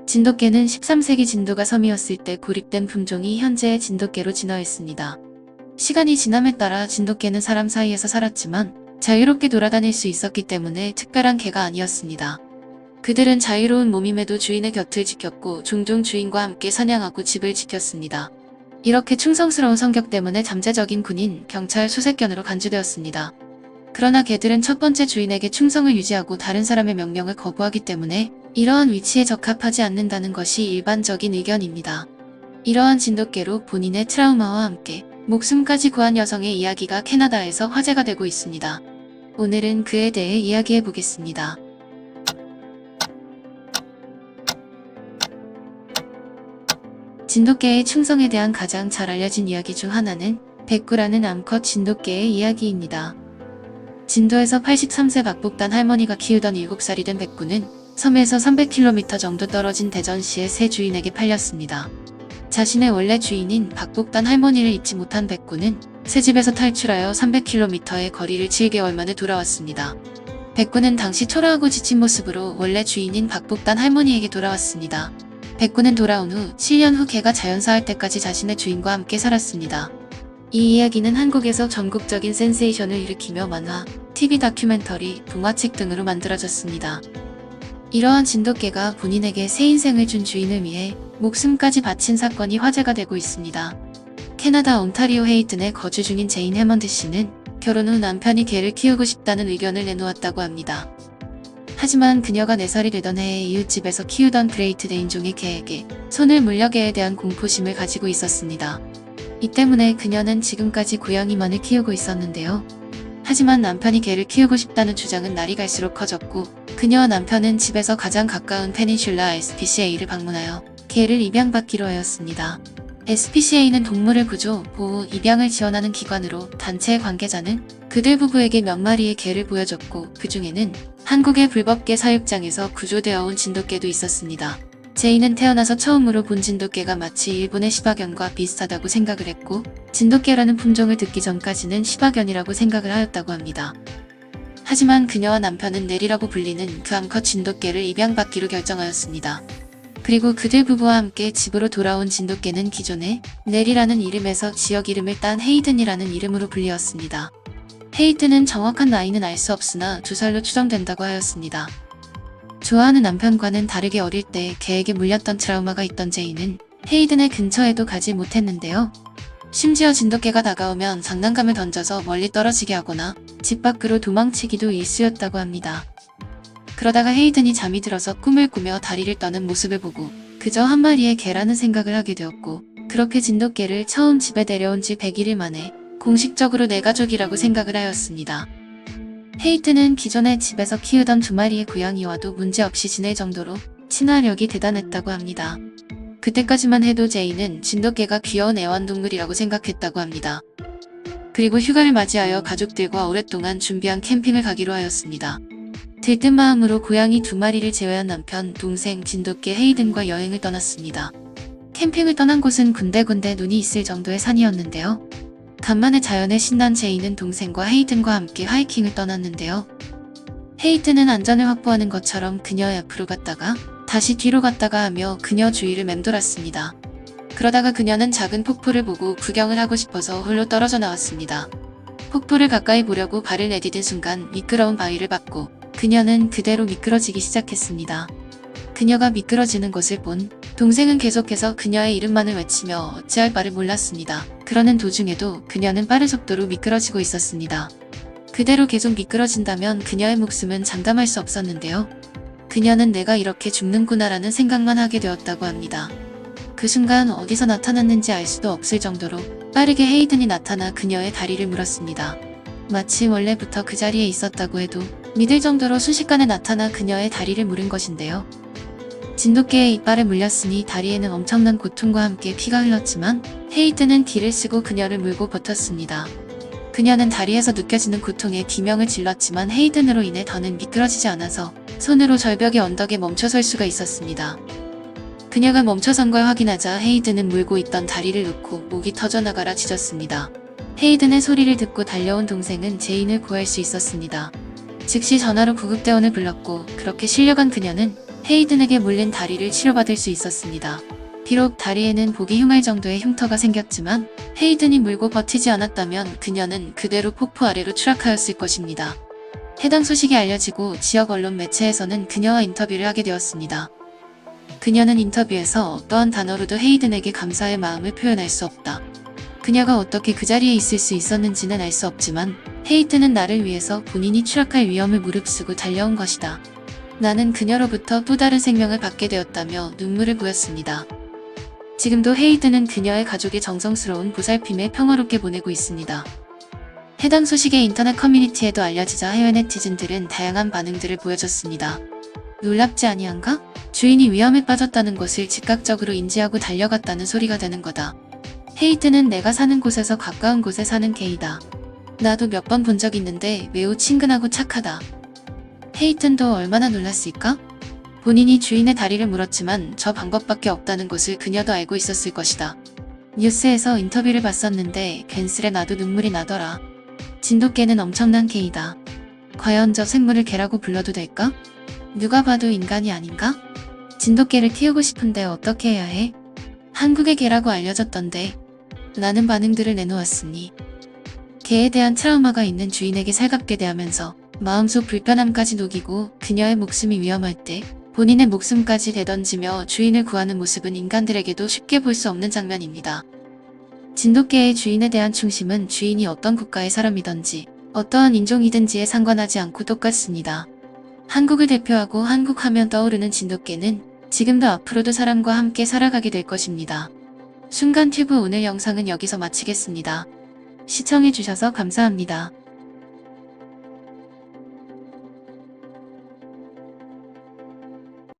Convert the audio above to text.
진돗개는 13세기 진도가 섬이었을 때 고립된 품종이 현재의 진돗개로 진화했습니다. 시간이 지남에 따라 진돗개는 사람 사이에서 살았지만 자유롭게 돌아다닐 수 있었기 때문에 특별한 개가 아니었습니다. 그들은 자유로운 몸임에도 주인의 곁을 지켰고 종종 주인과 함께 사냥하고 집을 지켰습니다. 이렇게 충성스러운 성격 때문에 잠재적인 군인, 경찰, 수색견으로 간주되었습니다. 그러나 개들은 첫 번째 주인에게 충성을 유지하고 다른 사람의 명령을 거부하기 때문에 이러한 위치에 적합하지 않는다는 것이 일반적인 의견입니다. 이러한 진돗개로 본인의 트라우마와 함께 목숨까지 구한 여성의 이야기가 캐나다에서 화제가 되고 있습니다. 오늘은 그에 대해 이야기해 보겠습니다. 진돗개의 충성에 대한 가장 잘 알려진 이야기 중 하나는 백구라는 암컷 진돗개의 이야기입니다. 진도에서 83세 박복단 할머니가 키우던 7살이 된 백구는 섬에서 300km 정도 떨어진 대전시의 새 주인에게 팔렸습니다. 자신의 원래 주인인 박복단 할머니를 잊지 못한 백구는 새 집에서 탈출하여 300km의 거리를 7개월 만에 돌아왔습니다. 백구는 당시 초라하고 지친 모습으로 원래 주인인 박복단 할머니에게 돌아왔습니다. 백구는 돌아온 후 7년 후 개가 자연사할 때까지 자신의 주인과 함께 살았습니다. 이 이야기는 한국에서 전국적인 센세이션을 일으키며 만화, TV 다큐멘터리, 동화책 등으로 만들어졌습니다. 이러한 진돗개가 본인에게 새 인생을 준 주인을 위해 목숨까지 바친 사건이 화제가 되고 있습니다. 캐나다 온타리오 헤이튼에 거주 중인 제인 해먼드 씨는 결혼 후 남편이 개를 키우고 싶다는 의견을 내놓았다고 합니다. 하지만 그녀가 4살이 되던 해에 이웃집에서 키우던 그레이트 데인종의 개에게 손을 물려 개에 대한 공포심을 가지고 있었습니다. 이 때문에 그녀는 지금까지 고양이만을 키우고 있었는데요. 하지만 남편이 개를 키우고 싶다는 주장은 날이 갈수록 커졌고 그녀와 남편은 집에서 가장 가까운 페닌슐라 SPCA를 방문하여 개를 입양받기로 하였습니다. SPCA는 동물을 구조, 보호, 입양을 지원하는 기관으로 단체의 관계자는 그들 부부에게 몇 마리의 개를 보여줬고 그 중에는 한국의 불법개 사육장에서 구조되어 온 진돗개도 있었습니다. 제이는 태어나서 처음으로 본 진돗개가 마치 일본의 시바견과 비슷하다고 생각을 했고 진돗개라는 품종을 듣기 전까지는 시바견이라고 생각을 하였다고 합니다. 하지만 그녀와 남편은 넬이라고 불리는 그 암컷 진돗개를 입양받기로 결정하였습니다. 그리고 그들 부부와 함께 집으로 돌아온 진돗개는 기존의 넬이라는 이름에서 지역 이름을 딴 헤이든이라는 이름으로 불리었습니다. 헤이든은 정확한 나이는 알 수 없으나 2살로 추정된다고 하였습니다. 좋아하는 남편과는 다르게 어릴 때 개에게 물렸던 트라우마가 있던 제이는 헤이든의 근처에도 가지 못했는데요. 심지어 진돗개가 다가오면 장난감을 던져서 멀리 떨어지게 하거나 집 밖으로 도망치기도 일쑤였다고 합니다. 그러다가 헤이든이 잠이 들어서 꿈을 꾸며 다리를 떠는 모습을 보고 그저 한 마리의 개라는 생각을 하게 되었고 그렇게 진돗개를 처음 집에 데려온 지 100일일 만에 공식적으로 내 가족이라고 생각을 하였습니다. 헤이튼은 기존에 집에서 키우던 2마리의 고양이와도 문제없이 지낼 정도로 친화력이 대단했다고 합니다. 그때까지만 해도 제이는 진돗개가 귀여운 애완동물이라고 생각했다고 합니다. 그리고 휴가를 맞이하여 가족들과 오랫동안 준비한 캠핑을 가기로 하였습니다. 들뜬 마음으로 고양이 2마리를 제외한 남편, 동생, 진돗개 헤이든과 여행을 떠났습니다. 캠핑을 떠난 곳은 군데군데 눈이 있을 정도의 산이었는데요. 간만에 자연에 신난 제이는 동생과 헤이든과 함께 하이킹을 떠났는데요. 헤이든은 안전을 확보하는 것처럼 그녀의 앞으로 갔다가 다시 뒤로 갔다가 하며 그녀 주위를 맴돌았습니다. 그러다가 그녀는 작은 폭포를 보고 구경을 하고 싶어서 홀로 떨어져 나왔습니다. 폭포를 가까이 보려고 발을 내디딘 순간 미끄러운 바위를 밟고 그녀는 그대로 미끄러지기 시작했습니다. 그녀가 미끄러지는 것을 본 동생은 계속해서 그녀의 이름만을 외치며 어찌할 바를 몰랐습니다. 그러는 도중에도 그녀는 빠른 속도로 미끄러지고 있었습니다. 그대로 계속 미끄러진다면 그녀의 목숨은 장담할 수 없었는데요. 그녀는 내가 이렇게 죽는구나라는 생각만 하게 되었다고 합니다. 그 순간 어디서 나타났는지 알 수도 없을 정도로 빠르게 헤이든이 나타나 그녀의 다리를 물었습니다. 마치 원래부터 그 자리에 있었다고 해도 믿을 정도로 순식간에 나타나 그녀의 다리를 물은 것인데요. 진돗개의 이빨에 물렸으니 다리에는 엄청난 고통과 함께 피가 흘렀지만 헤이든은 기를 쓰고 그녀를 물고 버텼습니다. 그녀는 다리에서 느껴지는 고통에 비명을 질렀지만 헤이든으로 인해 더는 미끄러지지 않아서 손으로 절벽의 언덕에 멈춰설 수가 있었습니다. 그녀가 멈춰선 걸 확인하자 헤이든은 물고 있던 다리를 놓고 목이 터져나가라 짖었습니다. 헤이든의 소리를 듣고 달려온 동생은 제인을 구할 수 있었습니다. 즉시 전화로 구급대원을 불렀고 그렇게 실려간 그녀는 헤이든에게 물린 다리를 치료받을 수 있었습니다. 비록 다리에는 보기 흉할 정도의 흉터가 생겼지만 헤이든이 물고 버티지 않았다면 그녀는 그대로 폭포 아래로 추락하였을 것입니다. 해당 소식이 알려지고 지역 언론 매체에서는 그녀와 인터뷰를 하게 되었습니다. 그녀는 인터뷰에서 어떠한 단어로도 헤이든에게 감사의 마음을 표현할 수 없다. 그녀가 어떻게 그 자리에 있을 수 있었는지는 알 수 없지만 헤이든은 나를 위해서 본인이 추락할 위험을 무릅쓰고 달려온 것이다. 나는 그녀로부터 또 다른 생명을 받게 되었다며 눈물을 보였습니다. 지금도 헤이든은 그녀의 가족의 정성스러운 보살핌에 평화롭게 보내고 있습니다. 해당 소식이 인터넷 커뮤니티에도 알려지자 해외 네티즌들은 다양한 반응들을 보여줬습니다. 놀랍지 아니한가? 주인이 위험에 빠졌다는 것을 즉각적으로 인지하고 달려갔다는 소리가 되는 거다. 헤이든은 내가 사는 곳에서 가까운 곳에 사는 개이다. 나도 몇 번 본 적 있는데 매우 친근하고 착하다. 헤이든도 얼마나 놀랐을까? 본인이 주인의 다리를 물었지만 저 방법밖에 없다는 것을 그녀도 알고 있었을 것이다. 뉴스에서 인터뷰를 봤었는데 괜스레 나도 눈물이 나더라. 진돗개는 엄청난 개이다. 과연 저 생물을 개라고 불러도 될까? 누가 봐도 인간이 아닌가? 진돗개를 키우고 싶은데 어떻게 해야 해? 한국의 개라고 알려졌던데. 라는 반응들을 내놓았으니 개에 대한 트라우마가 있는 주인에게 살갑게 대하면서 마음속 불편함까지 녹이고 그녀의 목숨이 위험할 때 본인의 목숨까지 내던지며 주인을 구하는 모습은 인간들에게도 쉽게 볼 수 없는 장면입니다. 진돗개의 주인에 대한 충심은 주인이 어떤 국가의 사람이든지 어떠한 인종이든지에 상관하지 않고 똑같습니다. 한국을 대표하고 한국 하면 떠오르는 진돗개는 지금도 앞으로도 사람과 함께 살아가게 될 것입니다. 순간튜브 오늘 영상은 여기서 마치겠습니다. 시청해주셔서 감사합니다.